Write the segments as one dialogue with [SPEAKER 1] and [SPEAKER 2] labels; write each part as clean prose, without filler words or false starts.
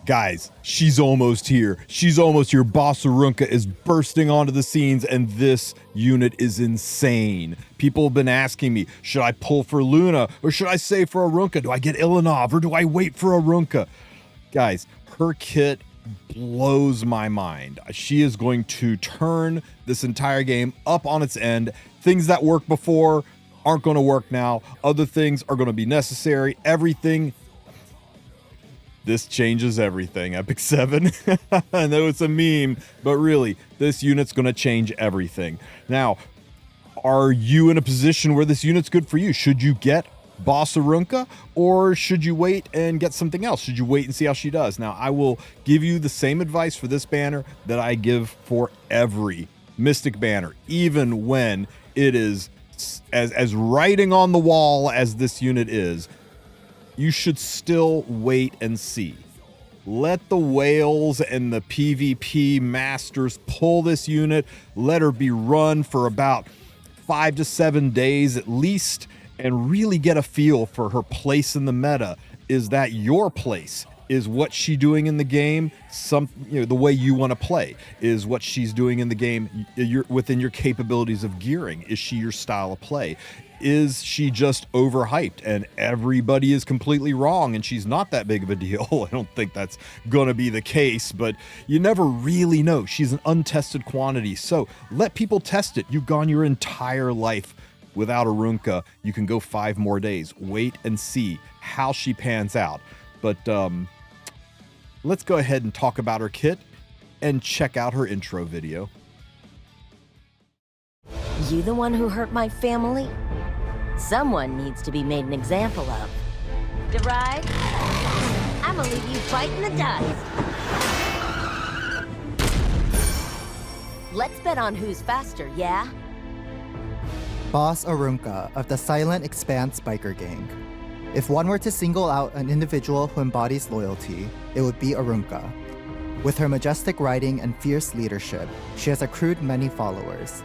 [SPEAKER 1] Guys, she's almost here. She's almost here. Boss ARUNKA is bursting onto the scenes, and this unit is insane. People have been asking me, should I pull for Luna, or should I save for ARUNKA? Do I get Ilanov, or do I wait for ARUNKA? Guys, her kit blows my mind. She is going to turn this entire game up on its end. Things that worked before aren't going to work now. Other things are going to be necessary. Everything. This changes everything. Epic 7. I know it's a meme, but really, this unit's going to change everything. Now, are you in a position where this unit's good for you? Should you get Boss ARUNKA, or should you wait and get something else? Should you wait and see how she does? Now, I will give you the same advice for this banner that I give for every Mystic banner, even when it is as writing on the wall as this unit is. You should still wait and see. Let the whales and the PvP masters pull this unit. Let her be run for about 5 to 7 days at least, and really get a feel for her place in the meta. Is that your place? Is what she's doing in the game the way you want to play? Is what she's doing in the game within your capabilities of gearing? Is she your style of play? Is she just overhyped and everybody is completely wrong and she's not that big of a deal? I don't think that's going to be the case, but you never really know. She's an untested quantity, so let people test it. You've gone your entire life without ARUNKA. You can go 5 more days. Wait and see how she pans out. But let's go ahead and talk about her kit and check out her intro video.
[SPEAKER 2] You the one who hurt my family? Someone needs to be made an example of. Deride, I'ma leave you biting the dust. Let's bet on who's faster, yeah?
[SPEAKER 3] Boss ARUNKA of the Silent Expanse biker gang. If one were to single out an individual who embodies loyalty, it would be ARUNKA. With her majestic riding and fierce leadership, she has accrued many followers.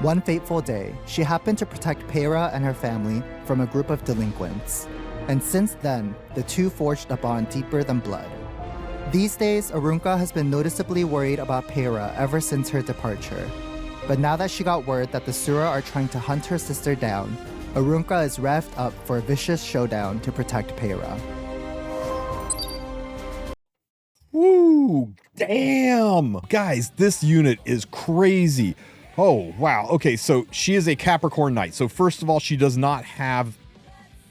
[SPEAKER 3] One fateful day, she happened to protect Peyra and her family from a group of delinquents, and since then, the two forged a bond deeper than blood. These days, ARUNKA has been noticeably worried about Peyra ever since her departure, but now that she got word that the Sura are trying to hunt her sister down, ARUNKA is revved up for a vicious showdown to protect Peyra.
[SPEAKER 1] Woo! Damn! Guys, this unit is crazy. Oh, wow. Okay, so she is a Capricorn Knight. So first of all, she does not have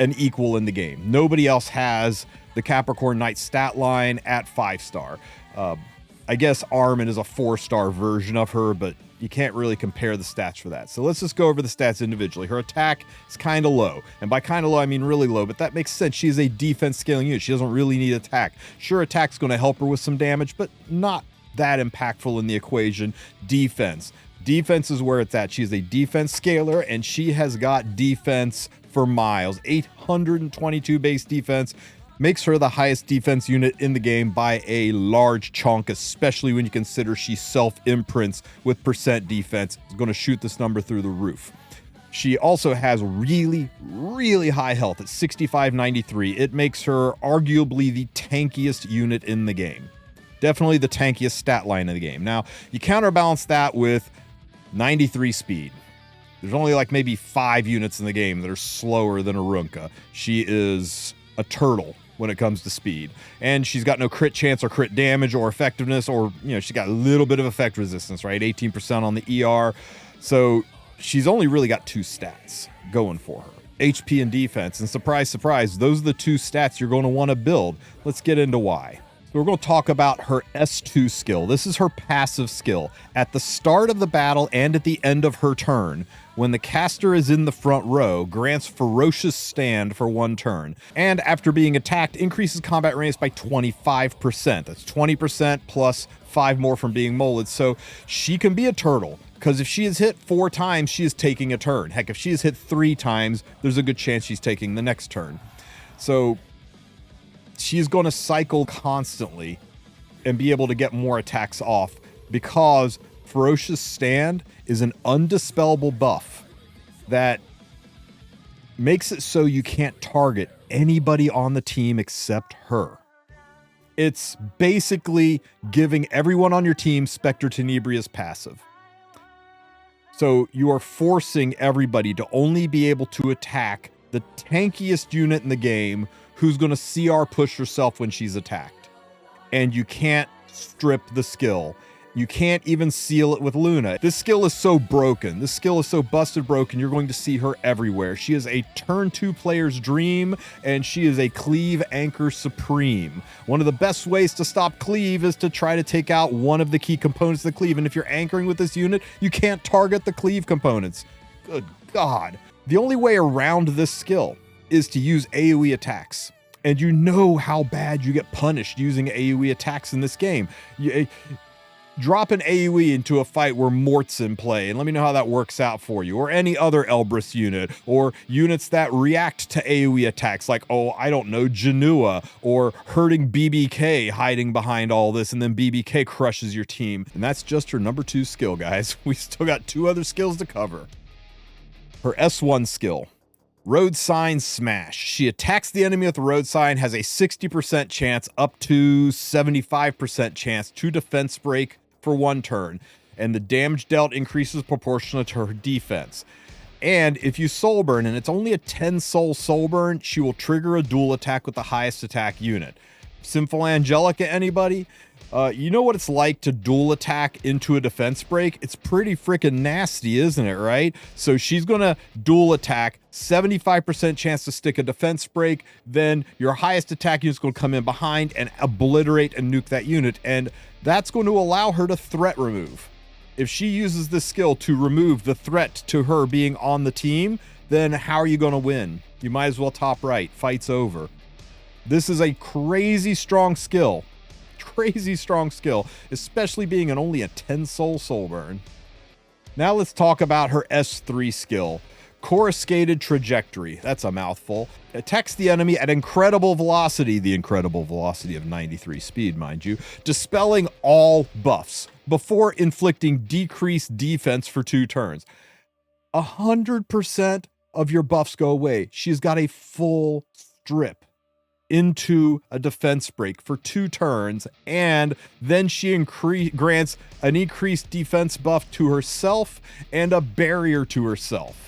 [SPEAKER 1] an equal in the game. Nobody else has the Capricorn Knight stat line at 5-star. I guess Armin is a 4-star version of her, but you can't really compare the stats for that. So let's just go over the stats individually. Her attack is kind of low. And by kind of low, I mean really low, but that makes sense. She is a defense scaling unit. She doesn't really need attack. Sure, attack's going to help her with some damage, but not that impactful in the equation. Defense. Defense is where it's at. She's a defense scaler, and she has got defense for miles. 822 base defense makes her the highest defense unit in the game by a large chunk, especially when you consider she self-imprints with percent defense. It's going to shoot this number through the roof. She also has really, really high health at 6593. It makes her arguably the tankiest unit in the game. Definitely the tankiest stat line in the game. Now, you counterbalance that with 93 speed. There's only like maybe 5 units in the game that are slower than ARUNKA. She is a turtle when it comes to speed. And she's got no crit chance or crit damage or effectiveness, or, she's got a little bit of effect resistance, right? 18% on the ER. So she's only really got 2 stats going for her. HP and defense. And surprise, surprise, those are the 2 stats you're going to want to build. Let's get into why. So we're going to talk about her S2 skill. This is her passive skill. At the start of the battle and at the end of her turn, when the caster is in the front row, grants ferocious stand for 1 turn. And after being attacked, increases combat radius by 25%. That's 20% plus 5 more from being molded. So she can be a turtle, because if she is hit 4 times, she is taking a turn. Heck, if she is hit 3 times, there's a good chance she's taking the next turn. So she's going to cycle constantly and be able to get more attacks off, because Ferocious Stand is an undispellable buff that makes it so you can't target anybody on the team except her. It's basically giving everyone on your team Spectre Tenebria's passive. So you are forcing everybody to only be able to attack the tankiest unit in the game who's going to CR push herself when she's attacked. And you can't strip the skill. You can't even seal it with Luna. This skill is so broken. This skill is so busted broken, you're going to see her everywhere. She is a turn 2 player's dream, and she is a cleave anchor supreme. One of the best ways to stop cleave is to try to take out one of the key components of the cleave. And if you're anchoring with this unit, you can't target the cleave components. Good God. The only way around this skill is to use AoE attacks. And you know how bad you get punished using AoE attacks in this game. Drop an AoE into a fight where Mort's in play, and let me know how that works out for you. Or any other Elbrus unit, or units that react to AoE attacks, like, oh, I don't know, Genua, or hurting BBK hiding behind all this, and then BBK crushes your team. And that's just her number 2 skill, guys. We still got 2 other skills to cover. Her S1 skill. Road Sign Smash. She attacks the enemy with a road sign, has a 60% chance up to 75% chance to defense break for 1 turn, and the damage dealt increases proportionally to her defense. And if you soul burn, and it's only a 10 soul burn, she will trigger a dual attack with the highest attack unit. Sinful Angelica, anybody? You know what it's like to dual attack into a defense break? It's pretty freaking nasty, isn't it, right? So she's going to dual attack, 75% chance to stick a defense break, then your highest attack unit's going to come in behind and obliterate and nuke that unit, and that's going to allow her to threat remove. If she uses this skill to remove the threat to her being on the team, then how are you going to win? You might as well top right. Fight's over. This is a crazy strong skill. Crazy strong skill, especially being an only a 10 soul burn. Now let's talk about her S3 skill. Coruscated Trajectory. That's a mouthful. Attacks the enemy at incredible velocity, the incredible velocity of 93 speed, mind you, dispelling all buffs before inflicting decreased defense for 2 turns. 100% of your buffs go away. She's got a full strip into a defense break for 2 turns, and then she grants an increased defense buff to herself and a barrier to herself.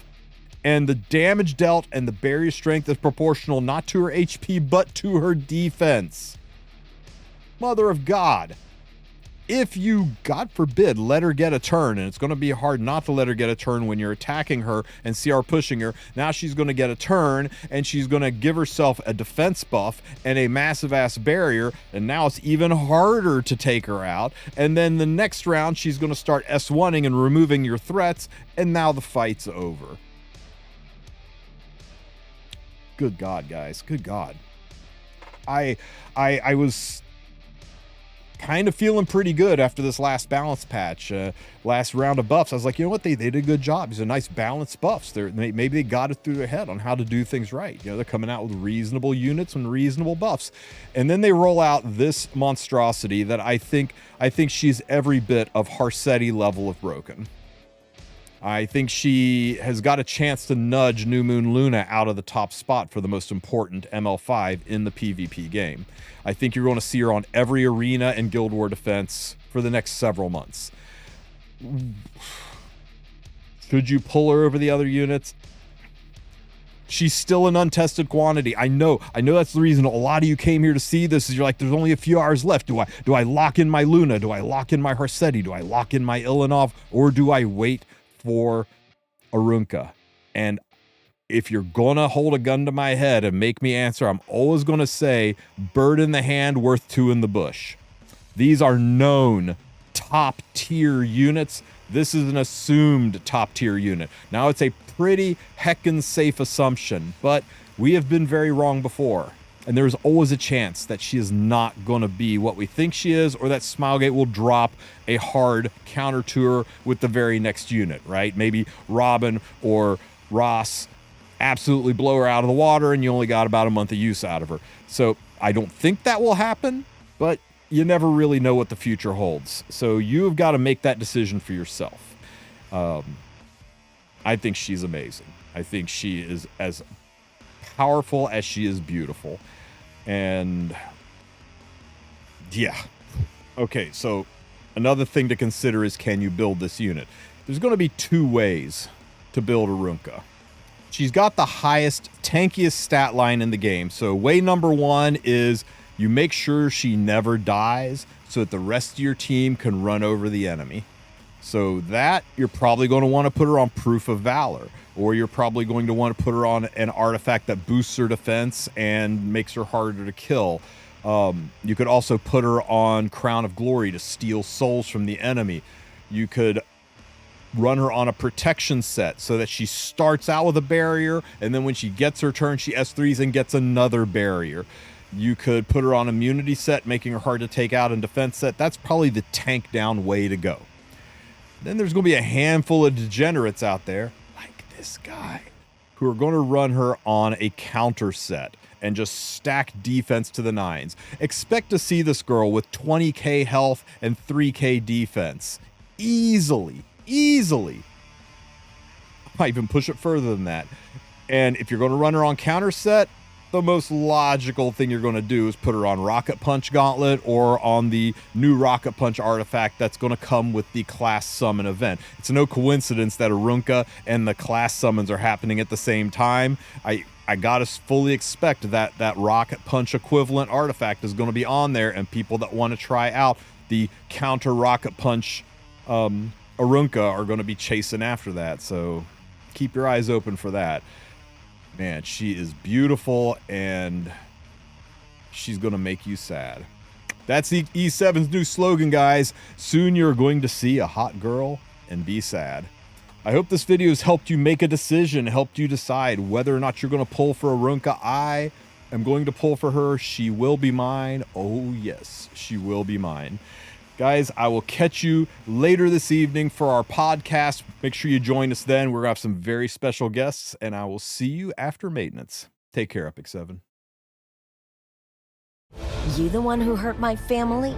[SPEAKER 1] And the damage dealt and the barrier strength is proportional not to her HP, but to her defense. Mother of God. If you, God forbid, let her get a turn, and it's going to be hard not to let her get a turn when you're attacking her and CR pushing her, now she's going to get a turn, and she's going to give herself a defense buff and a massive-ass barrier, and now it's even harder to take her out. And then the next round, she's going to start S1ing and removing your threats, and now the fight's over. Good God, guys. Good God. I was kind of feeling pretty good after this last balance patch, last round of buffs. I was like, you know what, they did a good job. These are nice balanced buffs. Maybe they got it through their head on how to do things right. You know, they're coming out with reasonable units and reasonable buffs, and then they roll out this monstrosity that I think she's every bit of Harsetti level of broken. I think she has got a chance to nudge New Moon Luna out of the top spot for the most important ML5 in the PvP game. I think you're going to see her on every arena and Guild War defense for the next several months. Should you pull her over the other units? She's still an untested quantity. I know that's the reason a lot of you came here to see this, is you're like, there's only a few hours left. Do I lock in my Luna? Do I lock in my Harsetti? Do I lock in my Ilanov? Or do I wait for ARUNKA? And if you're gonna hold a gun to my head and make me answer, I'm always gonna say bird in the hand worth 2 in the bush. These are known top tier units. This is an assumed top tier unit. Now, it's a pretty heckin' safe assumption, but we have been very wrong before. And there's always a chance that she is not going to be what we think she is, or that Smilegate will drop a hard counter to her with the very next unit, right? Maybe Robin or Ross absolutely blow her out of the water, and you only got about a month of use out of her. So I don't think that will happen, but you never really know what the future holds. So you have got to make that decision for yourself. I think she's amazing. I think she is as powerful as she is beautiful. And Yeah. Okay, so another thing to consider is, can you build this unit? There's going to be two ways to build Arunka. She's got the highest, tankiest stat line in the game. So way number one is you make sure she never dies so that the rest of your team can run over the enemy. So that you're probably going to want to put her on Proof of Valor, or you're probably going to want to put her on an artifact that boosts her defense and makes her harder to kill. You could also put her on Crown of Glory to steal souls from the enemy. You could run her on a protection set so that she starts out with a barrier, and then when she gets her turn, she S3s and gets another barrier. You could put her on immunity set, making her hard to take out, and defense set. That's probably the tank down way to go. Then there's going to be a handful of degenerates out there, like this guy, who are going to run her on a counter set and just stack defense to the nines. Expect to see this girl with 20k health and 3k defense. Easily. I might even push it further than that. And if you're going to run her on counter set, the most logical thing you're going to do is put her on Rocket Punch Gauntlet or on the new Rocket Punch artifact that's going to come with the class summon event. It's no coincidence that Arunka and the class summons are happening at the same time. I gotta fully expect that that Rocket Punch equivalent artifact is going to be on there, and people that want to try out the counter Rocket Punch Arunka are going to be chasing after that. So keep your eyes open for that. Man, she is beautiful, and she's going to make you sad. That's the E7's new slogan, guys. Soon you're going to see a hot girl and be sad. I hope this video has helped you make a decision, helped you decide whether or not you're going to pull for Arunka. I am going to pull for her. She will be mine. Oh, yes, she will be mine. Guys, I will catch you later this evening for our podcast. Make sure you join us then. We're going to have some very special guests, and I will see you after maintenance. Take care, Epic 7.
[SPEAKER 2] You the one who hurt my family?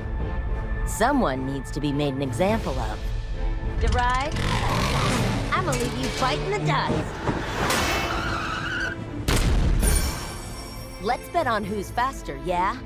[SPEAKER 2] Someone needs to be made an example of. Deride? I'ma leave you biting the dust. Let's bet on who's faster, yeah?